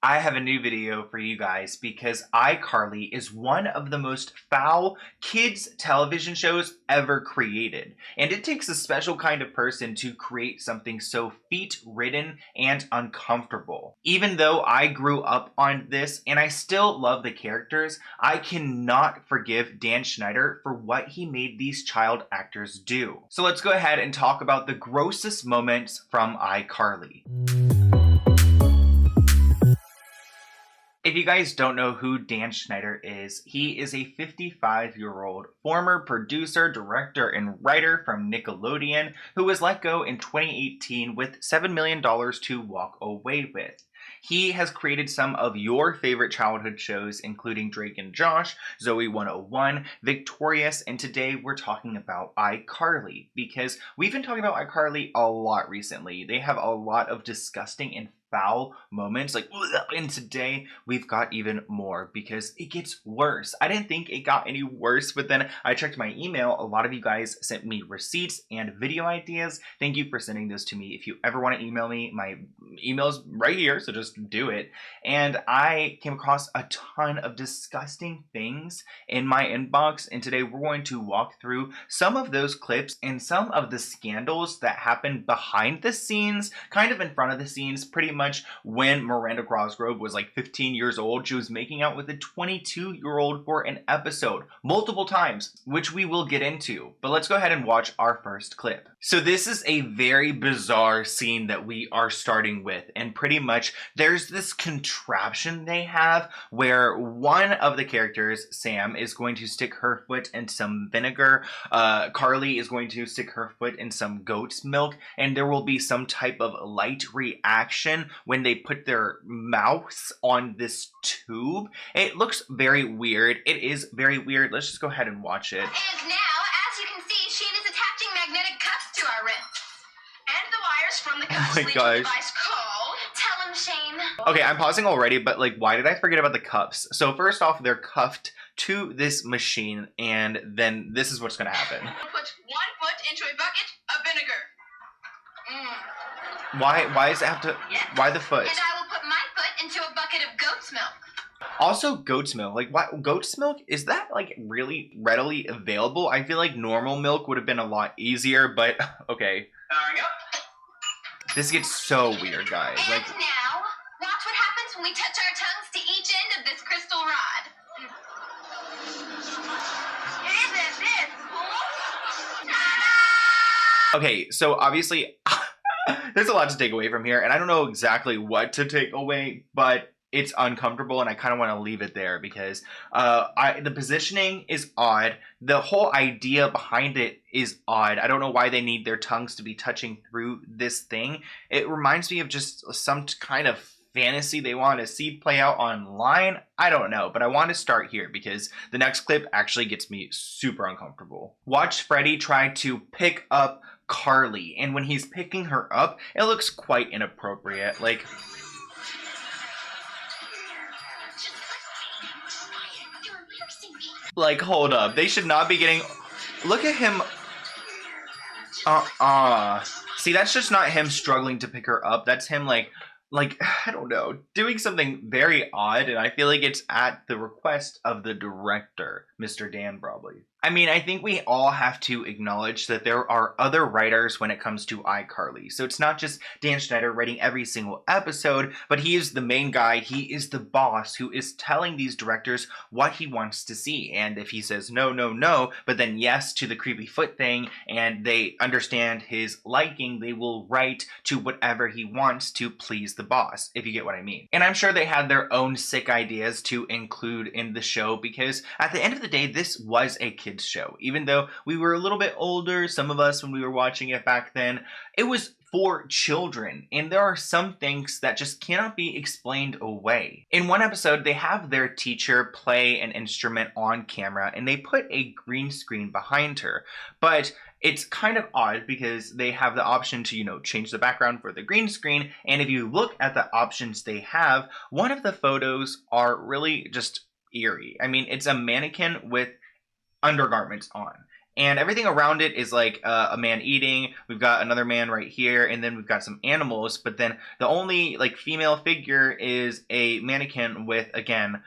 I have a new video for you guys because iCarly is one of the most foul kids television shows ever created. And it takes a special kind of person to create something so feet-ridden and uncomfortable. Even though I grew up on this and I still love the characters, I cannot forgive Dan Schneider for what he made these child actors do. So let's go ahead and talk about the grossest moments from iCarly. If you guys don't know who Dan Schneider is, he is a 55-year-old former producer, director, and writer from Nickelodeon who was let go in 2018 with $7 million to walk away with. He has created some of your favorite childhood shows, including Drake and Josh, Zoe 101, Victorious, and today we're talking about iCarly because we've been talking about iCarly a lot recently. They have a lot of disgusting and foul moments, and today we've got even more because it gets worse. I didn't think it got any worse, but then I checked my email. A lot of you guys sent me receipts and video ideas. Thank you for sending those to me. If you ever want to email me, my email's right here, so just do it. And I came across a ton of disgusting things in my inbox, and today we're going to walk through some of those clips and some of the scandals that happened behind the scenes, kind of in front of the scenes, pretty much when Miranda Cosgrove was like 15 years old. She was making out with a 22-year-old for an episode multiple times, which we will get into. But let's go ahead and watch our first clip. So this is a very bizarre scene that we are starting with, and pretty much there's this contraption they have where one of the characters, Sam, is going to stick her foot in some vinegar. Carly is going to stick her foot in some goat's milk, and there will be some type of light reaction when they put their mouths on this tube. It looks very weird. It is very weird. Let's just go ahead and watch it. And now, as you can see, Shane is attaching magnetic cuffs to our wrists. And the wires from the cuffs lead to a device called... Tell him, Shane. Okay, I'm pausing already, but why did I forget about the cuffs? So first off, they're cuffed to this machine, and then this is what's gonna happen. Put one foot into a bucket of vinegar. Why does it have to... Yes. Why the foot? And I will put my foot into a bucket of goat's milk. Also, goat's milk. What goat's milk? Is that really readily available? I feel like normal milk would have been a lot easier, but okay. Powering up. This gets so weird, guys. And now, watch what happens when we touch our tongues to each end of this crystal rod. Isn't this cool? Okay, so obviously, there's a lot to take away from here, and I don't know exactly what to take away, but it's uncomfortable, and I kind of want to leave it there because the positioning is odd. The whole idea behind it is odd. I don't know why they need their tongues to be touching through this thing. It reminds me of just some kind of fantasy they want to see play out online. I don't know, but I want to start here because the next clip actually gets me super uncomfortable. Watch Freddie try to pick up Carly, and when he's picking her up, it looks quite inappropriate. Hold up. They should not be getting... Look at him. See, that's just not him struggling to pick her up. That's him, I don't know, doing something very odd, and I feel like it's at the request of the director, Mr. Dan, probably. I mean, I think we all have to acknowledge that there are other writers when it comes to iCarly. So it's not just Dan Schneider writing every single episode, but he is the main guy. He is the boss who is telling these directors what he wants to see. And if he says no, no, no, but then yes to the creepy foot thing, and they understand his liking, they will write to whatever he wants to please the boss, if you get what I mean. And I'm sure they had their own sick ideas to include in the show because at the end of the day, this was a kids show. Even though we were a little bit older, some of us when we were watching it back then, it was for children, and there are some things that just cannot be explained away. In one episode, they have their teacher play an instrument on camera, and they put a green screen behind her, but it's kind of odd because they have the option to, change the background for the green screen, and if you look at the options they have, one of the photos are really just eerie. I mean, it's a mannequin with undergarments on. And everything around it is like a man eating. We've got another man right here, and then we've got some animals. But then the only like female figure is a mannequin with, again,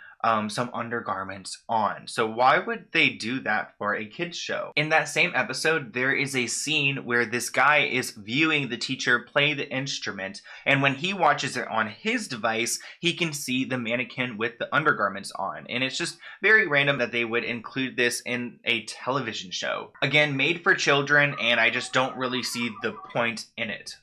some undergarments on. So why would they do that for a kids show? In that same episode, there is a scene where this guy is viewing the teacher play the instrument, and when he watches it on his device, he can see the mannequin with the undergarments on. And it's just very random that they would include this in a television show. Again, made for children, and I just don't really see the point in it.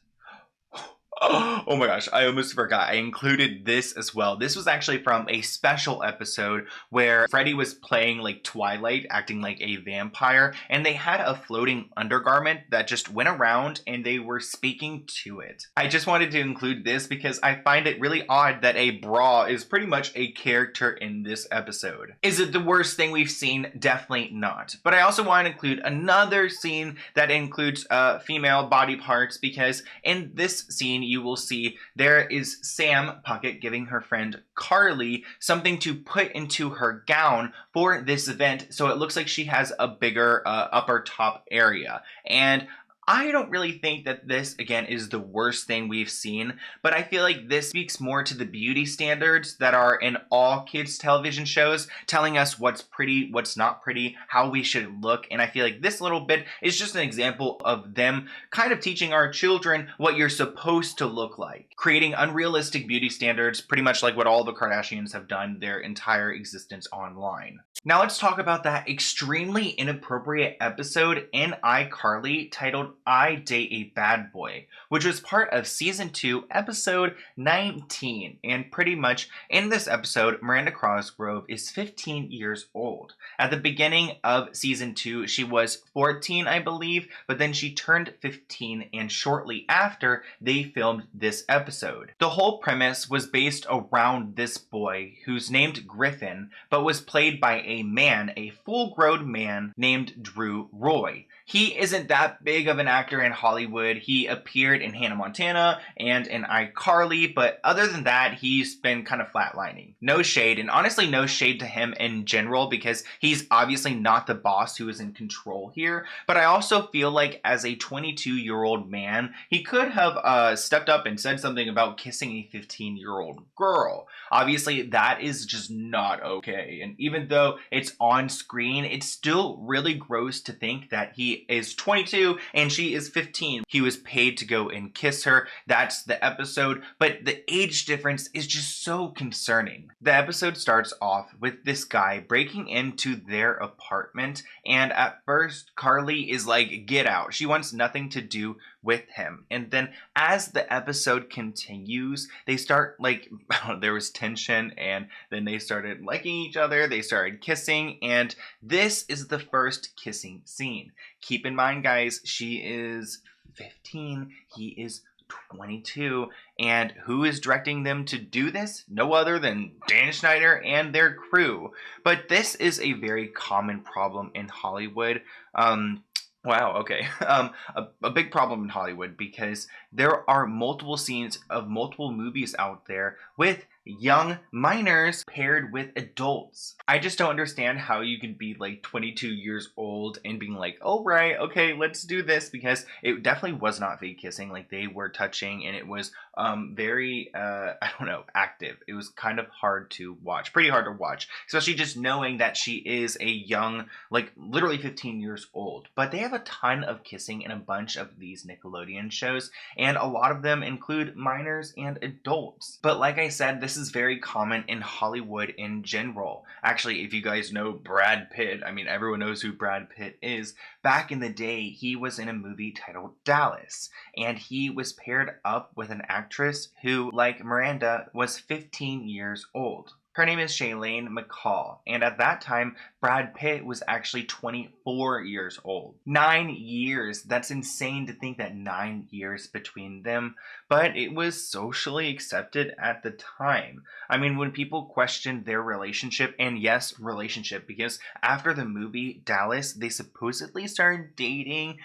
Oh my gosh, I almost forgot. I included this as well. This was actually from a special episode where Freddy was playing like Twilight, acting like a vampire, and they had a floating undergarment that just went around and they were speaking to it. I just wanted to include this because I find it really odd that a bra is pretty much a character in this episode. Is it the worst thing we've seen? Definitely not. But I also want to include another scene that includes female body parts, because in this scene, you will see there is Sam Puckett giving her friend Carly something to put into her gown for this event, so it looks like she has a bigger upper top area. And I don't really think that this, again, is the worst thing we've seen, but I feel like this speaks more to the beauty standards that are in all kids' television shows, telling us what's pretty, what's not pretty, how we should look, and I feel like this little bit is just an example of them kind of teaching our children what you're supposed to look like, creating unrealistic beauty standards, pretty much like what all the Kardashians have done their entire existence online. Now let's talk about that extremely inappropriate episode in iCarly titled I Date a Bad Boy, which was part of season 2, episode 19. And pretty much in this episode, Miranda Cosgrove is 15 years old. At the beginning of season 2, she was 14, I believe, but then she turned 15, and shortly after, they filmed this episode. The whole premise was based around this boy who's named Griffin, but was played by a man, a full-grown man named Drew Roy. He isn't that big of an actor in Hollywood. He appeared in Hannah Montana and in iCarly, but other than that, he's been kind of flatlining. No shade, and honestly no shade to him in general, because he's obviously not the boss who is in control here, but I also feel like as a 22-year-old man, he could have stepped up and said something about kissing a 15-year-old girl. Obviously, that is just not okay, and even though it's on screen, it's still really gross to think that he is 22 and she is 15. He was paid to go and kiss her. That's the episode, but the age difference is just so concerning. The episode starts off with this guy breaking into their apartment, and at first Carly is like, get out. She wants nothing to do with him. And then as the episode continues, they start like, there was tension, and then they started liking each other, they started kissing, and this is the first kissing scene. Keep in mind, guys, she is 15, he is 22, and who is directing them to do this? No other than Dan Schneider and their crew. But this is a very common problem in Hollywood. Wow, okay. A big problem in Hollywood, because there are multiple scenes of multiple movies out there with young minors paired with adults. I just don't understand how you could be like 22 years old and being like, oh right, okay, let's do this, because it definitely was not fake kissing. Like, they were touching, and it was very I don't know, active. It was kind of hard to watch, pretty hard to watch, especially just knowing that she is a young, like literally 15 years old. But they have a ton of kissing in a bunch of these Nickelodeon shows, and a lot of them include minors and adults. But like I said, this is very common in Hollywood in general. Actually, if you guys know Brad Pitt, I mean, everyone knows who Brad Pitt is. Back in the day, he was in a movie titled Dallas, and he was paired up with an actress who, like Miranda, was 15 years old. Her name is Shailene McCall, and at that time, Brad Pitt was actually 24 years old. 9 years. That's insane to think that 9 years between them, but it was socially accepted at the time. I mean, when people questioned their relationship, and yes, relationship, because after the movie Dallas, they supposedly started dating,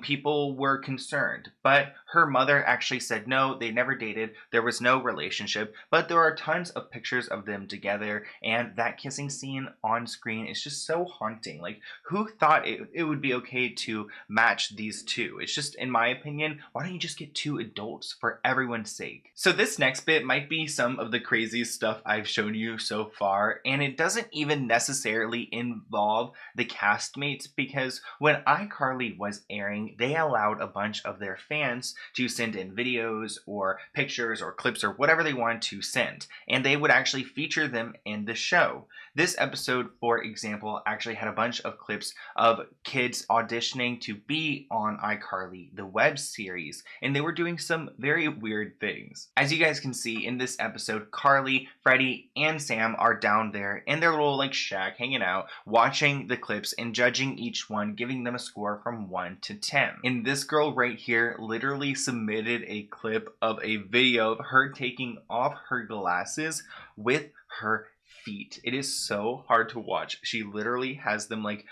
people were concerned, but her mother actually said no, they never dated, there was no relationship, but there are tons of pictures of them them together, and that kissing scene on screen is just so haunting. Like, who thought it would be okay to match these two? It's just, in my opinion, why don't you just get two adults for everyone's sake? So this next bit might be some of the craziest stuff I've shown you so far, and it doesn't even necessarily involve the castmates, because when iCarly was airing, they allowed a bunch of their fans to send in videos or pictures or clips or whatever they wanted to send, and they would actually feature them in the show. This episode, for example, actually had a bunch of clips of kids auditioning to be on iCarly, the web series, and they were doing some very weird things. As you guys can see in this episode, Carly, Freddie, and Sam are down there in their little like shack hanging out, watching the clips and judging each one, giving them a score from 1 to 10. And this girl right here literally submitted a clip of a video of her taking off her glasses with her feet. It is so hard to watch. She literally has them like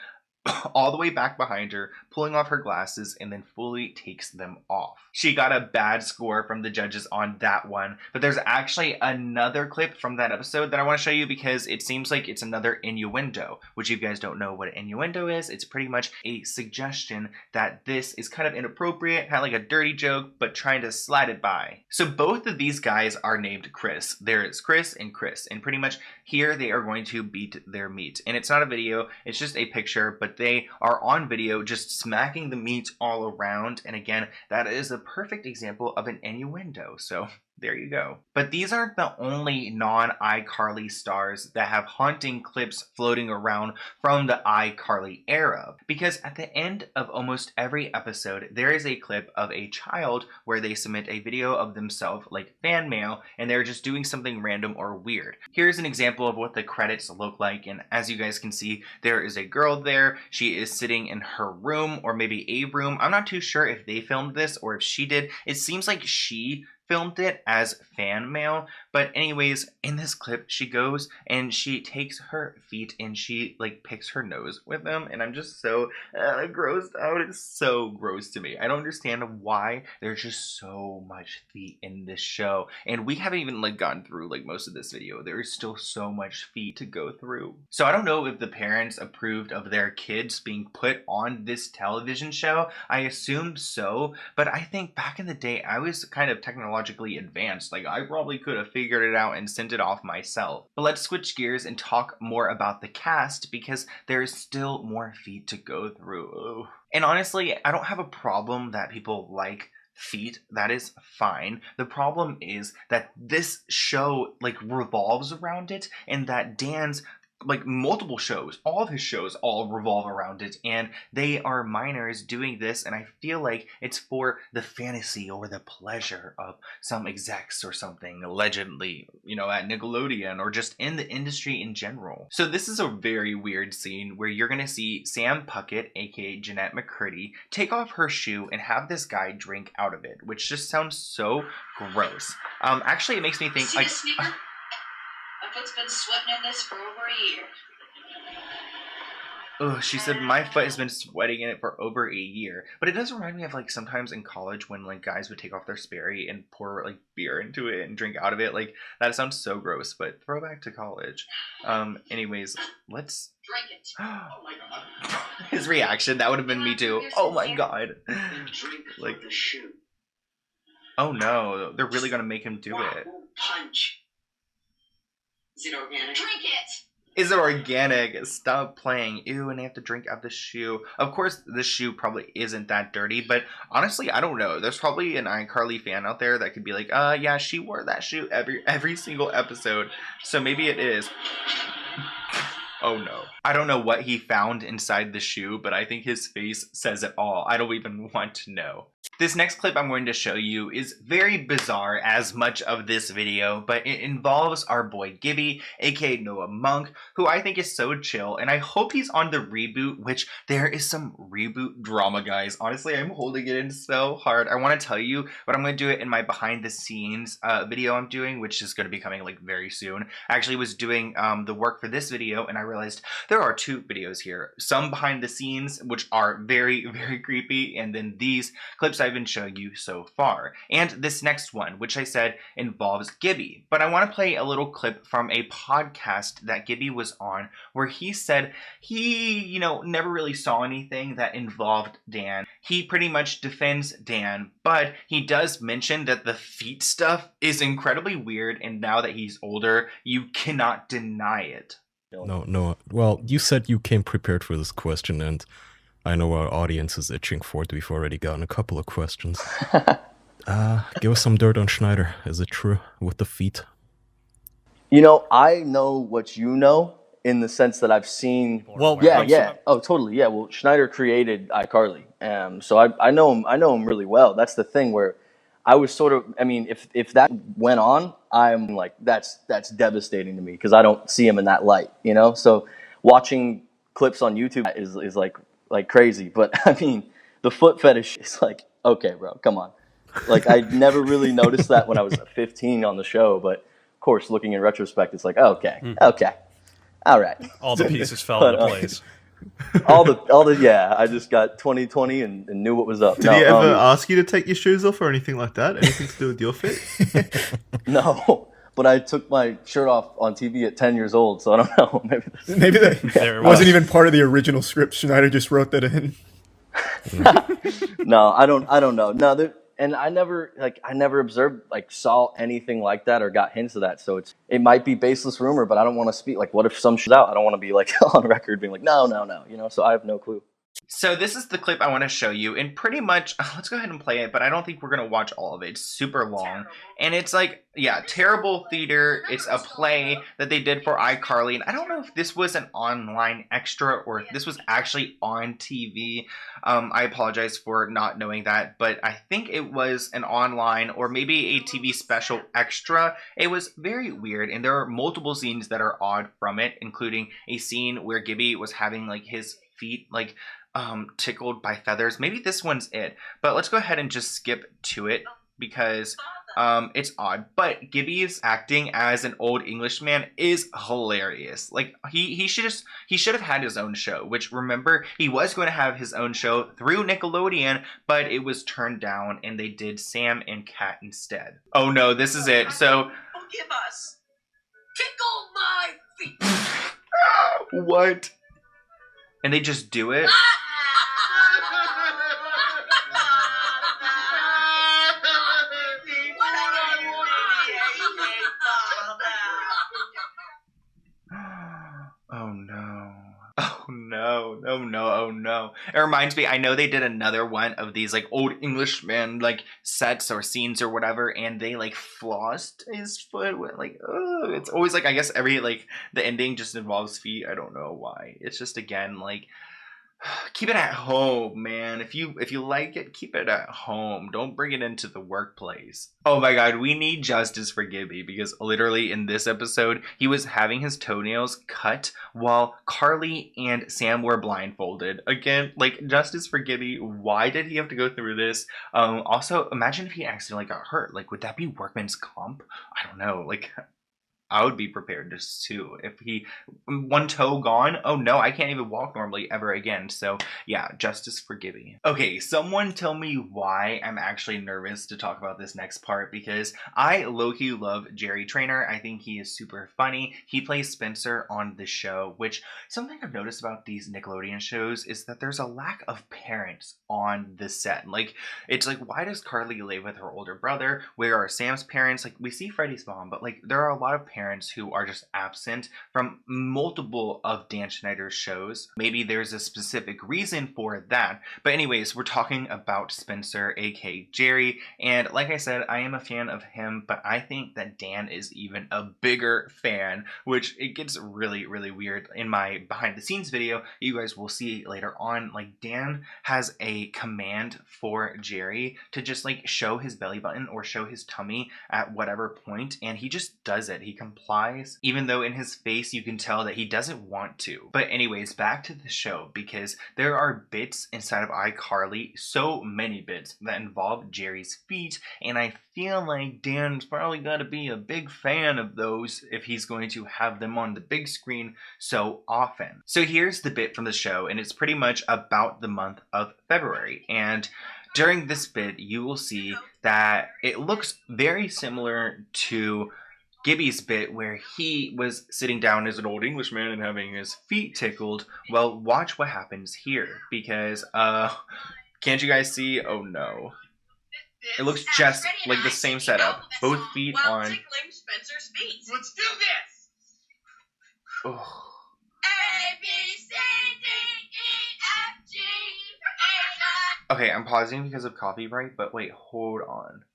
all the way back behind her, pulling off her glasses, and then fully takes them off. She got a bad score from the judges on that one, but there's actually another clip from that episode that I want to show you because it seems like it's another innuendo, which if you guys don't know what an innuendo is, it's pretty much a suggestion that this is kind of inappropriate, kind of like a dirty joke, but trying to slide it by. So both of these guys are named Chris. There is Chris, and pretty much here they are going to beat their meat. And it's not a video, it's just a picture, but they are on video just smacking the meat all around. And again, that is a perfect example of an innuendo. So there you go. But these aren't the only non-iCarly stars that have haunting clips floating around from the iCarly era. Because at the end of almost every episode, there is a clip of a child where they submit a video of themselves, like fan mail, and they're just doing something random or weird. Here's an example of what the credits look like, and as you guys can see, there is a girl there. She is sitting in her room, or maybe a room. I'm not too sure if they filmed this or if she did. It seems like she filmed it as fan mail, but anyways, in this clip she goes and she takes her feet and she like picks her nose with them, and I'm just so grossed out. It's so gross to me. I don't understand why there's just so much feet in this show, and we haven't even like gotten through like most of this video. There is still so much feet to go through. So I don't know if the parents approved of their kids being put on this television show. I assume so, but I think back in the day I was kind of technologically advanced. Like, I probably could have figured it out and sent it off myself. But let's switch gears and talk more about the cast, because there is still more feet to go through. Ugh. And honestly, I don't have a problem that people like feet. That is fine. The problem is that this show like revolves around it, and that Dan's like multiple shows, all of his shows all revolve around it, and they are minors doing this, and I feel like it's for the fantasy or the pleasure of some execs or something, allegedly, you know, at Nickelodeon or just in the industry in general. So this is a very weird scene where you're gonna see Sam Puckett, aka Jeanette McCurdy, take off her shoe and have this guy drink out of it, which just sounds so gross. Actually, it makes me think like my foot's been sweating in this for over a year. Ugh, she said my foot has been sweating in it for over a year. But it does remind me of like sometimes in college when like guys would take off their Sperry and pour like beer into it and drink out of it. Like, that sounds so gross, but throwback to college. Anyways, let's drink it. Oh my god. His reaction, that would have been me too. Oh my god. Like, oh no, they're really gonna make him do it. Punch. Is it organic? Drink it! Is it organic? Stop playing. Ew, and they have to drink out the shoe. Of course, this shoe probably isn't that dirty, but honestly, I don't know. There's probably an iCarly fan out there that could be like, yeah, she wore that shoe every single episode, so maybe it is. Oh no. I don't know what he found inside the shoe, but I think his face says it all. I don't even want to know. This next clip I'm going to show you is very bizarre, as much of this video, but it involves our boy Gibby, aka Noah Monk, who I think is so chill, and I hope he's on the reboot, which there is some reboot drama, guys. Honestly, I'm holding it in so hard. I want to tell you, but I'm going to do it in my behind the scenes video I'm doing, which is going to be coming like very soon. I actually was doing the work for this video, and I realized there are two videos here. Some behind the scenes, which are very, very creepy, and then these clips I've I've been showing you so far. And this next one, which I said involves Gibby. But I want to play a little clip from a podcast that Gibby was on where he said he, never really saw anything that involved Dan. He pretty much defends Dan, but he does mention that the feet stuff is incredibly weird, and now that he's older, you cannot deny it. No. Well, you said you came prepared for this question, and I know our audience is itching for it. We've already gotten a couple of questions. Give us some dirt on Schneider. Is it true with the feet? I know what you know in the sense that I've seen. Well, yeah. Oh, totally. Yeah. Well, Schneider created iCarly, so I know him. I know him really well. That's the thing where I was sort of. I mean, if that went on, I'm like, that's devastating to me because I don't see him in that light. So watching clips on YouTube is like crazy. But I mean, the foot fetish is like, okay, bro, come on. Like I never really noticed that when I was 15 on the show, but of course, looking in retrospect, it's like, okay, all right. All the pieces fell into place. all the yeah. I just got 20/20 and knew what was up. Did he ever ask you to take your shoes off or anything like that? Anything to do with your fit? No, but I took my shirt off on TV at 10 years old, so I don't know. Maybe that wasn't even part of the original script. Schneider just wrote that in. No, I don't know. No, and I never observed, saw anything like that or got hints of that. So it might be baseless rumor, but I don't want to speak. What if some shit's out? I don't want to be on record being like, no. So I have no clue. So this is the clip I want to show you, and pretty much, let's go ahead and play it, but I don't think we're going to watch all of it. It's super long, and it's terrible theater. It's a play that they did for iCarly, and I don't know if this was an online extra or if this was actually on TV. I apologize for not knowing that, but I think it was an online or maybe a TV special extra. It was very weird, and there are multiple scenes that are odd from it, including a scene where Gibby was having his feet tickled by feathers. Maybe this one's it, but let's go ahead and just skip to it because it's odd. But Gibby's acting as an old Englishman is hilarious. He should have had his own show, which, remember, he was going to have his own show through Nickelodeon, but it was turned down and they did Sam and Cat instead. Oh no, this is it. So Forgive us. Tickle my feet. what? And they just do it? Oh no. It reminds me, I know they did another one of these old Englishman sets or scenes or whatever, and they flossed his foot with it's always I guess every the ending just involves feet. I don't know why. It's just again keep it at home, man. If you like it, keep it at home. Don't bring it into the workplace. Oh my god, we need justice for Gibby because literally in this episode, he was having his toenails cut while Carly and Sam were blindfolded. Again, justice for Gibby. Why did he have to go through this? Also, imagine if he accidentally got hurt. Would that be workman's comp? I don't know. I would be prepared to sue. If one toe gone, oh no, I can't even walk normally ever again. So yeah, justice for Gibby. Okay, someone tell me why I'm actually nervous to talk about this next part, because I low-key love Traynor. I think he is super funny. He plays Spencer on the show, which something I've noticed about these Nickelodeon shows is that there's a lack of parents on the set. It's why does Carly live with her older brother? Where are Sam's parents? We see Freddie's mom, but there are a lot of parents who are just absent from multiple of Dan Schneider's shows. Maybe there's a specific reason for that. But anyways, we're talking about Spencer, aka Jerry. And like I said, I am a fan of him, but I think that Dan is even a bigger fan, which it gets really, really weird. In my behind the scenes video, you guys will see later on, Dan has a command for Jerry to just show his belly button or show his tummy at whatever point, and he just does it. He complies, even though in his face you can tell that he doesn't want to. But anyways, back to the show, because there are bits inside of iCarly, so many bits that involve Jerry's feet, and I feel like Dan's probably got to be a big fan of those if he's going to have them on the big screen so often. So here's the bit from the show, and it's pretty much about the month of February, and During this bit, you will see that it looks very similar to Gibby's bit where he was sitting down as an old Englishman and having his feet tickled. Well, watch what happens here, because, can't you guys see? Oh no. It looks just like the same setup. Both feet on. Tickling Spencer's feet. Let's do this! Oh. A, B, C, D, E, F, G, H, I. Okay, I'm pausing because of copyright, but wait, hold on.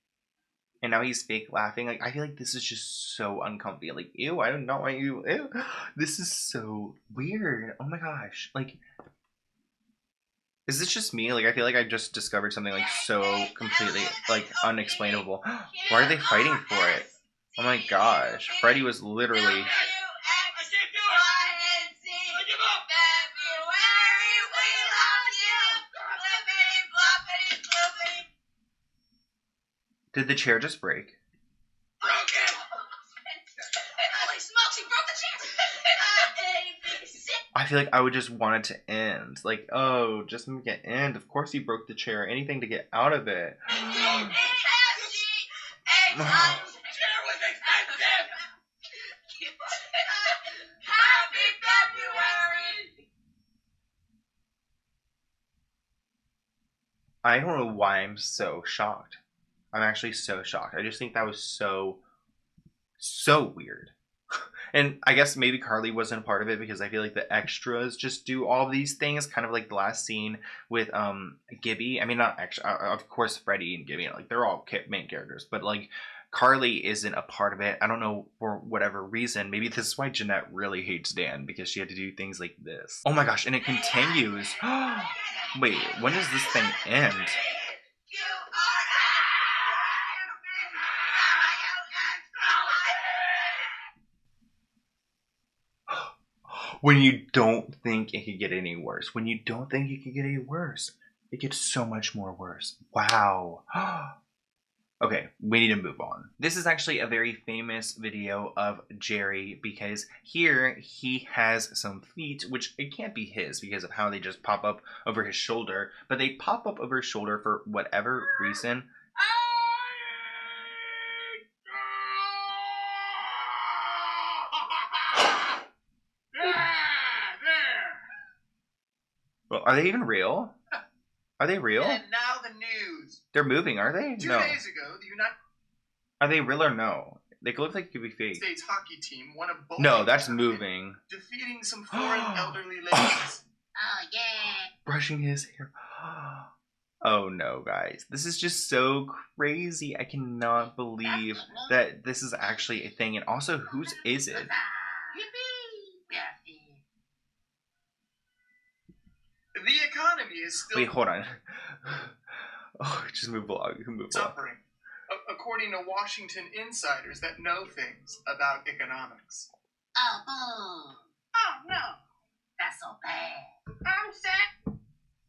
And now he's fake laughing. Like, I feel like this is just so uncomfy. Like, ew, I don't know why you. Ew. This is so weird. Oh my gosh. Like, is this just me? Like, I feel like I just discovered something, like, so completely, like, unexplainable. Why are they fighting for it? Oh my gosh. Freddy was literally... Did the chair just break? Broken! Holy smokes, he broke the chair! I feel like I would just want it to end. Like, oh, just make it end. Of course he broke the chair. Anything to get out of it. I don't know why I'm so shocked. I'm actually so shocked. I just think that was so weird. And I guess maybe Carly wasn't a part of it because I feel like the extras just do all these things, kind of like the last scene with Gibby. I mean, not extra, of course Freddy and Gibby, like they're all main characters, but like Carly isn't a part of it. I don't know, for whatever reason. Maybe this is why Jeanette really hates Dan, because she had to do things like this. Oh my gosh, and it continues. Wait, when does this thing end? When you don't think it could get any worse. When you don't think it could get any worse, it gets so much more worse. Wow. Okay, we need to move on. This is actually a very famous video of Jerry because here he has some feet, which it can't be his because of how they just pop up over his shoulder, but they pop up over his shoulder for whatever reason. Well, are they even real? Are they real? And now the news. They're moving, are they? 2 No. days ago, the United Are they real or no? They look like it could be fake. States hockey team won a bowling No, that's tournament, moving. defeating some foreign elderly ladies. Oh, yeah. Brushing his hair. Oh no, guys. This is just so crazy. I cannot believe that this is actually a thing. And also, whose is it? The economy is still Wait, hold on. Oh, just move along. Move along. suffering, according to Washington insiders that know things about economics. Oh, boo. Oh, no. That's so bad. I'm sad.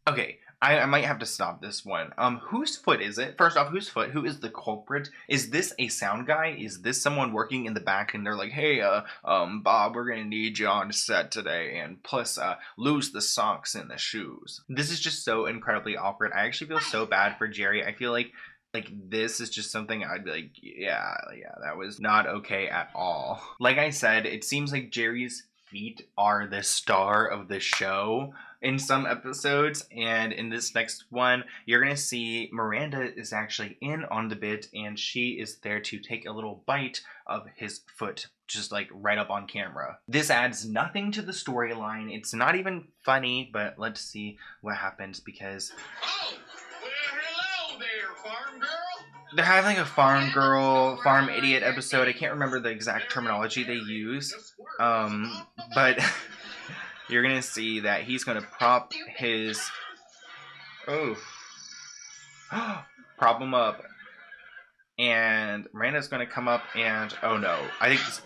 Okay, I might have to stop this one. Whose foot is it? First off, whose foot? Who is the culprit? Is this a sound guy? Is this someone working in the back and they're like, hey, Bob, we're gonna need you on set today, and plus, lose the socks and the shoes. This is just so incredibly awkward. I actually feel so bad for Jerry. I feel like this is just something I'd be like, yeah, that was not okay at all. Like I said, it seems like Jerry's feet are the star of the show in some episodes, and in this next one you're gonna see Miranda is actually in on the bit, and she is there to take a little bite of his foot, just like right up on camera. This adds nothing to the storyline. It's not even funny, but let's see what happens because Hello there, farm girl. they're having a farm girl, farm idiot episode. I can't remember the exact terminology they use, but you're gonna see that he's gonna prop his, prop him up, and Miranda's gonna come up and, oh no, I think this,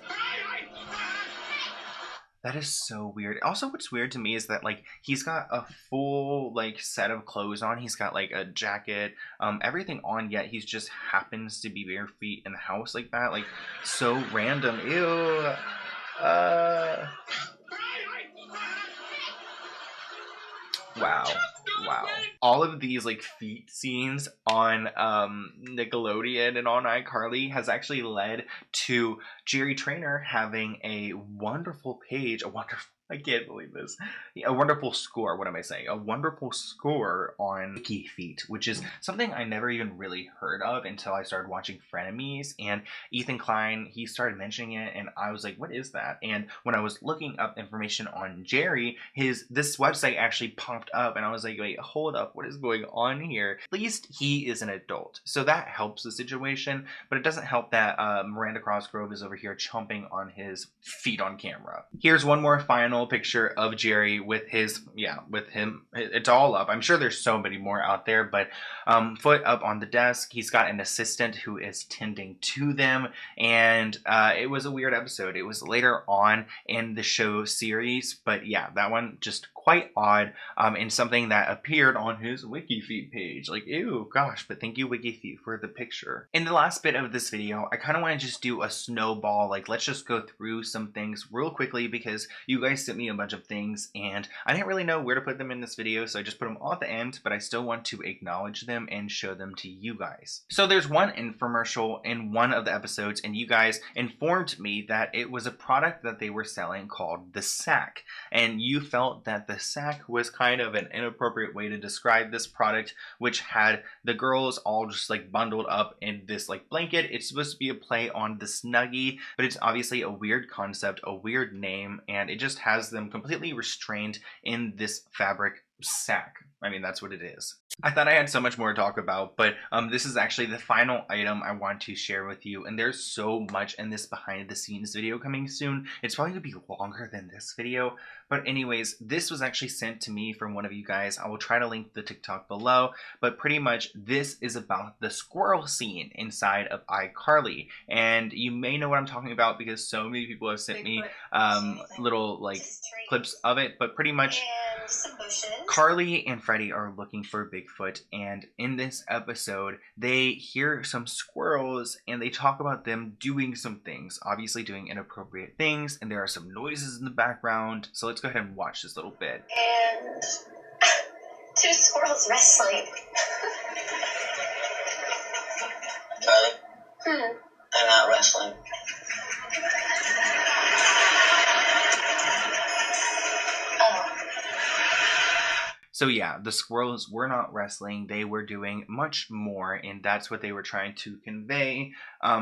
that is so weird. Also, what's weird to me is that, like, he's got a full, like, set of clothes on. He's got, like, a jacket, everything on, yet he's just happens to be bare feet in the house like that. Like, so random. Ew. Wow. wow. All of these like feet scenes on Nickelodeon and on iCarly has actually led to Jerry Traynor having a wonderful page, I can't believe this. A wonderful score. What am I saying? A wonderful score on Wiki Feet, which is something I never even really heard of until I started watching Frenemies. And Ethan Klein, he started mentioning it, and I was like, "What is that?" And when I was looking up information on Jerry, this website actually popped up, and I was like, "Wait, hold up, what is going on here?" At least he is an adult, so that helps the situation. But it doesn't help that Miranda Cosgrove is over here chomping on his feet on camera. Here's one more final picture of Jerry with with him. It's all up. I'm sure there's so many more out there, but foot up on the desk. He's got an assistant who is tending to them, and it was a weird episode. It was later on in the show series, but yeah, that one just quite odd, and something that appeared on his WikiFeet page. Like, ew, gosh, but thank you, WikiFeet, for the picture. In the last bit of this video, I kind of want to just do a snowball. Like, let's just go through some things real quickly because you guys sent me a bunch of things and I didn't really know where to put them in this video, so I just put them all at the end, but I still want to acknowledge them and show them to you guys. So there's one infomercial in one of the episodes, and you guys informed me that it was a product that they were selling called the Sack, and you felt that the Sack was kind of an inappropriate way to describe this product, which had the girls all just like bundled up in this like blanket. It's supposed to be a play on the Snuggie, but it's obviously a weird concept, a weird name, and it just has them completely restrained in this fabric sack. I mean, that's what it is. I thought I had so much more to talk about, but this is actually the final item I want to share with you, and there's so much in this behind the scenes video coming soon. It's probably gonna be longer than this video, but anyways, this was actually sent to me from one of you guys. I will try to link the TikTok below, but pretty much this is about the squirrel scene inside of iCarly, and you may know what I'm talking about because so many people have sent me little like clips of it, but pretty much Carly and Freddie are looking for Bigfoot, and in this episode they hear some squirrels and they talk about them doing some things, obviously doing inappropriate things, and there are some noises in the background. So let's go ahead and watch this little bit. And two squirrels wrestling. Carly? They're not wrestling. So yeah, the squirrels were not wrestling, they were doing much more, and that's what they were trying to convey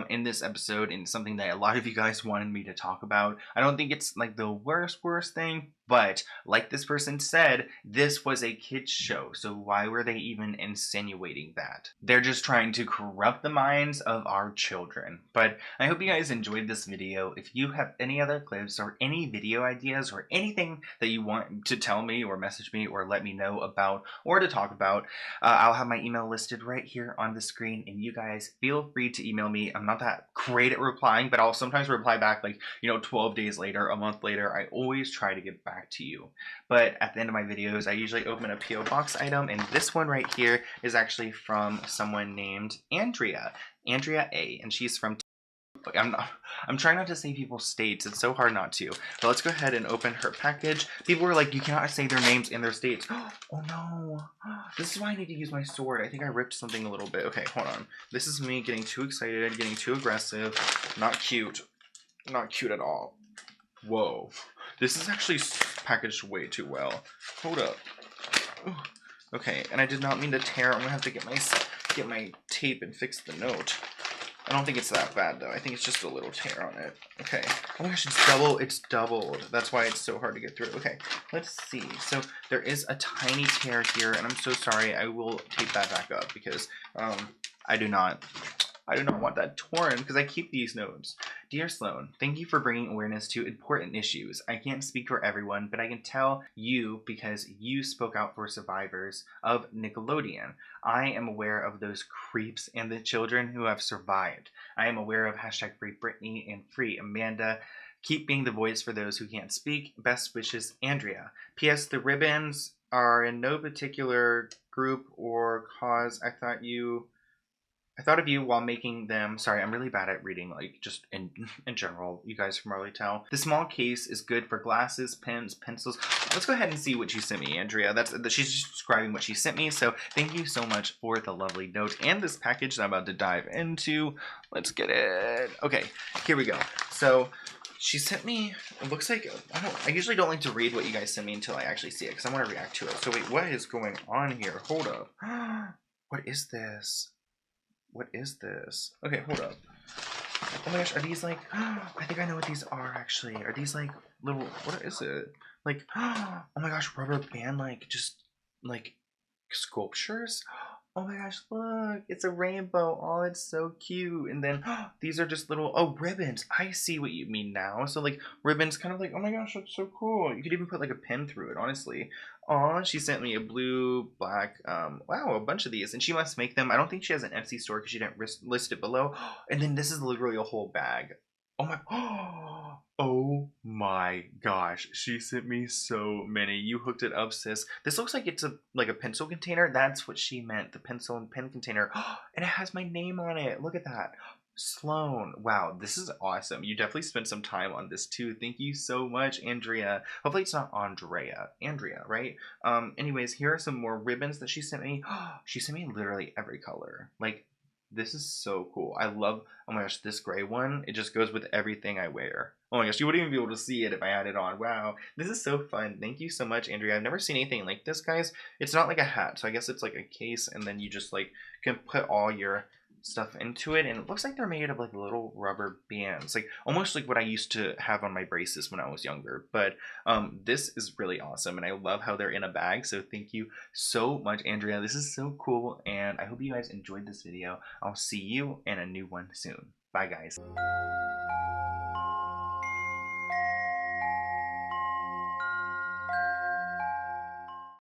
in this episode, and something that a lot of you guys wanted me to talk about. I don't think it's like the worst thing, but like this person said, this was a kids show, so why were they even insinuating that? They're just trying to corrupt the minds of our children. But I hope you guys enjoyed this video. If you have any other clips or any video ideas or anything that you want to tell me or message me or let me know about or to talk about, I'll have my email listed right here on the screen, and you guys feel free to email me. I'm not that great at replying, but I'll sometimes reply back like, 12 days later, a month later. I always try to get back to you. But at the end of my videos, I usually open a PO box item, and this one right here is actually from someone named Andrea A, and she's from I'm trying not to say people's states. It's so hard not to. But let's go ahead and open her package. People were like, you cannot say their names and their states. Oh no. This is why I need to use my sword. I think I ripped something a little bit. Okay, hold on. This is me getting too excited, getting too aggressive. Not cute. Not cute at all. Whoa. This is actually packaged way too well. Hold up. Ooh. Okay, and I did not mean to tear. I'm gonna have to get my tape and fix the note. I don't think it's that bad though. I think it's just a little tear on it. Okay. Oh my gosh, it's doubled. That's why it's so hard to get through. Okay, let's see. So there is a tiny tear here, and I'm so sorry. I will tape that back up because I do not want that torn because I keep these notes. Dear Sloan, thank you for bringing awareness to important issues. I can't speak for everyone, but I can tell you because you spoke out for survivors of Nickelodeon. I am aware of those creeps and the children who have survived. I am aware of #FreeBritney and Free Amanda. Keep being the voice for those who can't speak. Best wishes, Andrea. P.S. The ribbons are in no particular group or cause. I thought of you while making them. Sorry, I'm really bad at reading, like, just in general. You guys can probably tell. The small case is good for glasses, pens, pencils. let's go ahead and see what you sent me, Andrea. She's just describing what she sent me. So thank you so much for the lovely note and this package that I'm about to dive into. Let's get it. Okay, here we go. So she sent me, it looks like, I usually don't like to read what you guys send me until I actually see it because I want to react to it. So wait, what is going on here? Hold up. What is this? What is this? Okay, hold up. Oh my gosh, are these like, I think I know what these are actually. Are these like little, what is it? Like, oh my gosh, rubber band, like just like sculptures? Oh my gosh, look, it's a rainbow. Oh, it's so cute. And then these are just little, oh, ribbons. I see what you mean now. So like ribbons kind of like, oh my gosh, that's so cool. You could even put like a pin through it, honestly. Oh, she sent me a blue, black, wow, a bunch of these. And she must make them. I don't think she has an Etsy store because she didn't list it below. And then this is literally a whole bag. Oh my, oh my gosh, she sent me so many. You hooked it up, sis. This looks like it's like a pencil container. That's what she meant, the pencil and pen container. And it has my name on it. Look at that. Sloan. Wow, this is awesome. You definitely spent some time on this too. Thank you so much, Andrea. Hopefully it's not Andrea. Andrea, right? Anyways, here are some more ribbons that she sent me. She sent me literally every color. Like, this is so cool. I love, oh my gosh, this gray one. It just goes with everything I wear. Oh my gosh, you wouldn't even be able to see it if I had it on. Wow, this is so fun. Thank you so much, Andrea. I've never seen anything like this, guys. It's not like a hat, so I guess it's like a case, and then you just like can put all your stuff into it, and it looks like they're made of like little rubber bands, like almost like what I used to have on my braces when I was younger. But this is really awesome, and I love how they're in a bag. So thank you so much, Andrea. This is so cool, and I hope you guys enjoyed this video. I'll see you in a new one soon. Bye, guys.